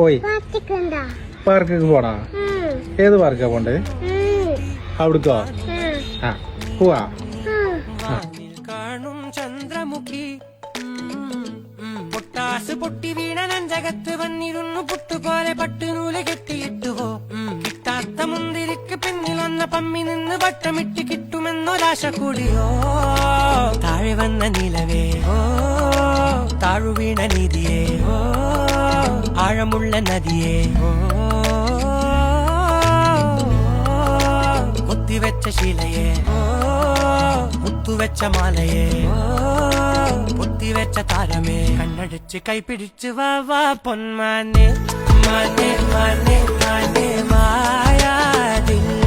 ഓയ് പാർക്ക് പോടാ. ഏത് പാർക്കാ പോണ്ടേ? അവിടുക്കോ? ആ പോവാ. കാണും ചന്ദ്രമുഖി പൊട്ടാസ് പൊട്ടി വീണ നഞ്ചകത്ത് വന്നിരുന്നു പുട്ടുപോലെ പട്ടുനൂല് കെട്ടിയിട്ടുവോ. കിട്ടാത്ത മുന്തിരിക്ക് പിന്നിൽ വന്ന പമ്മി നിന്ന് വട്ടമിട്ട് കിട്ടുമെന്നൊരാശ കൂടിയോ. താഴെ വന്ന നിലവേ ഓ താഴു വീണ നിധിയേ ഓ ആഴമുള്ള നദിയേ ഓ കൊത്തിവെച്ച ശിലയേ ഓ മുത്തുവെച്ച മാലയേ ഓ പൊത്തിവെച്ച താരമേ കണ്ണടിച്ച് കൈപിടിച്ച് വാ വാ പൊന്മാനെ മാനെ മാനെ മാനെ മായാതില്ല